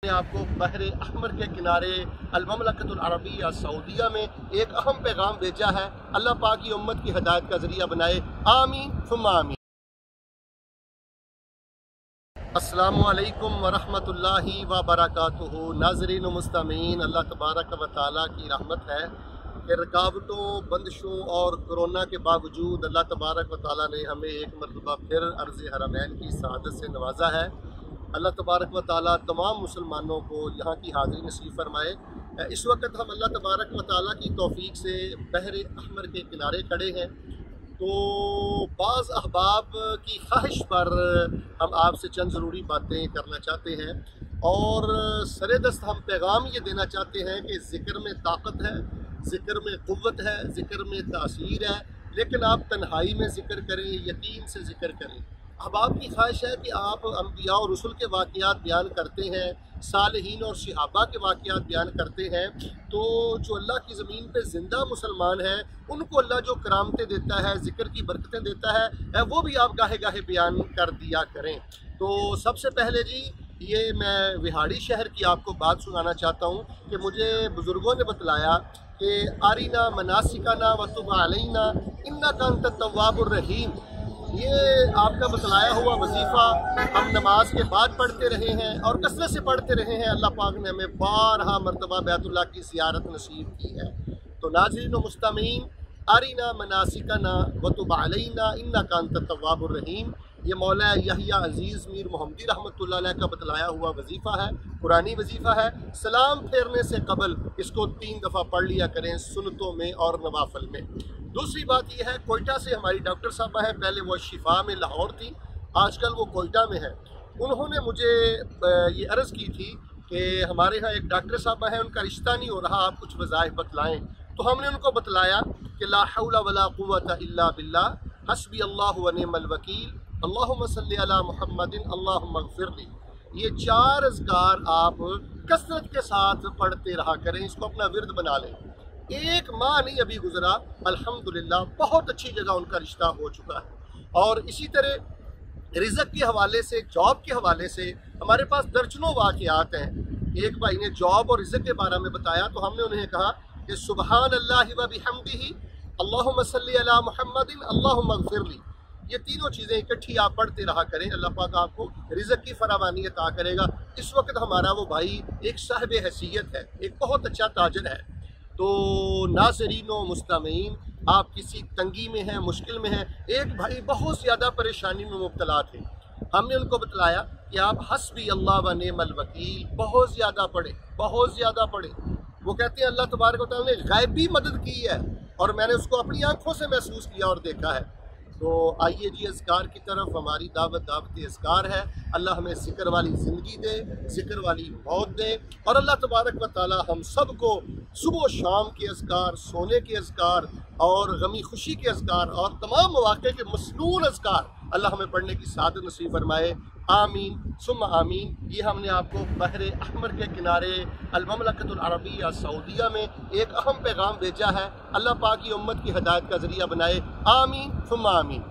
نے آپ کو بحر احمر کے کنارے المملکۃ العربیہ سعودیہ میں ایک اہم پیغام بھیجا ہے۔ اللہ پاک کی امت کی ہدایت کا ذریعہ بنائے، آمین ثم آمین۔ السلام علیکم ورحمۃ اللہ وبرکاتہ۔ ناظرین و مستمعین، اللہ تبارک و تعالیٰ کی رحمت ہے کہ رکاوٹوں، بندشوں اور کرونا کے باوجود اللہ تبارک و تعالیٰ نے ہمیں ایک مرتبہ پھر عرض حرمین کی سعادت سے نوازا ہے۔ اللہ تبارک و تعالیٰ تمام مسلمانوں کو یہاں کی حاضری نصیب فرمائے۔ اس وقت ہم اللہ تبارک و تعالیٰ کی توفیق سے بحر احمر کے کنارے کھڑے ہیں، تو بعض احباب کی خواہش پر ہم آپ سے چند ضروری باتیں کرنا چاہتے ہیں، اور سر دست ہم پیغام یہ دینا چاہتے ہیں کہ ذکر میں طاقت ہے، ذکر میں قوت ہے، ذکر میں تاثیر ہے، لیکن آپ تنہائی میں ذکر کریں، یقین سے ذکر کریں۔ احباب کی خواہش ہے کہ آپ انبیاء اور رسل کے واقعات بیان کرتے ہیں، صالحین اور صحابہ کے واقعات بیان کرتے ہیں، تو جو اللہ کی زمین پہ زندہ مسلمان ہیں ان کو اللہ جو کرامتیں دیتا ہے، ذکر کی برکتیں دیتا ہے، وہ بھی آپ گاہے گاہے بیان کر دیا کریں۔ تو سب سے پہلے جی، یہ میں وہاڑی شہر کی آپ کو بات سنانا چاہتا ہوں کہ مجھے بزرگوں نے بتلایا کہ آرینا مناسکنا وتب علینا انک انت التواب الرحیم، یہ آپ کا بتلایا ہوا وظیفہ ہم نماز کے بعد پڑھتے رہے ہیں اور کثرت سے پڑھتے رہے ہیں۔ اللہ پاک نے ہمیں بارہا مرتبہ بیت اللہ کی زیارت نصیب کی ہے۔ تو ناظرین و مستمعین، آرینا مناسکنا وتب علینا انک انت التواب الرحیم، یہ مولا یحییٰ عزیز میر محمدی رحمۃ اللہ علیہ کا بتلایا ہوا وظیفہ ہے، قرآنی وظیفہ ہے۔ سلام پھیرنے سے قبل اس کو 3 دفعہ پڑھ لیا کریں، سنتوں میں اور نوافل میں۔ دوسری بات یہ ہے، کوئٹہ سے ہماری ڈاکٹر صاحبہ ہیں، پہلے وہ شفا میں لاہور تھی، آج کل وہ کوئٹہ میں ہے۔ انہوں نے مجھے یہ عرض کی تھی کہ ہمارے ہاں ایک ڈاکٹر صاحبہ ہیں، ان کا رشتہ نہیں ہو رہا، آپ کچھ وظائف بتلائیں۔ تو ہم نے ان کو بتلایا کہ لا حول ولا قوت الا باللہ، حسبی اللہ ونعم الوکیل، اللہم صلی علی محمد، اللہم اغفر لی۔ یہ 4 اذکار آپ کثرت کے ساتھ پڑھتے رہا کریں، اس کو اپنا ورد بنا لیں۔ 1 ماہ نہیں ابھی گزرا، الحمدللہ بہت اچھی جگہ ان کا رشتہ ہو چکا ہے۔ اور اسی طرح رزق کے حوالے سے، جاب کے حوالے سے ہمارے پاس درجنوں واقعات ہیں۔ ایک بھائی نے جاب اور رزق کے بارے میں بتایا، تو ہم نے انہیں کہا کہ سبحان اللہ و بحمدہ، اللہم صلی علی محمد، اللہم اغفر لی۔ یہ تینوں چیزیں اکٹھی آپ پڑھتے رہا کریں، اللہ پاک آپ کو رزق کی فراوانی عطا کرے گا۔ اس وقت ہمارا وہ بھائی ایک صاحب حیثیت ہے، ایک بہت اچھا تاجر ہے۔ تو ناظرین و مستمعین، آپ کسی تنگی میں ہیں، مشکل میں ہیں، ایک بھائی بہت زیادہ پریشانی میں مبتلا تھے، ہم نے ان کو بتلایا کہ آپ حسبی اللہ و نعم الوکیل بہت زیادہ پڑھیں، بہت زیادہ پڑھیں۔ وہ کہتے ہیں اللہ تبارک و تعالیٰ نے غیبی مدد کی ہے، اور میں نے اس کو اپنی آنکھوں سے محسوس کیا اور دیکھا ہے۔ تو آئیے جی، اذکار کی طرف ہماری دعوت اذکار ہے۔ اللہ ہمیں ذکر والی زندگی دے، ذکر والی موت دے، اور اللہ تبارک و تعالی ہم سب کو صبح و شام کے اذکار، سونے کے اذکار اور غمی خوشی کے اذکار اور تمام مواقع کے مسنون اذکار اللہ ہمیں پڑھنے کی سعادت نصیب فرمائے، آمین ثم آمین۔ یہ ہم نے آپ کو بحر احمر کے کنارے المملکۃ العربیہ سعودیہ میں ایک اہم پیغام بھیجا ہے، اللہ پاک کی امت کی ہدایت کا ذریعہ بنائے، آمین ثم آمین۔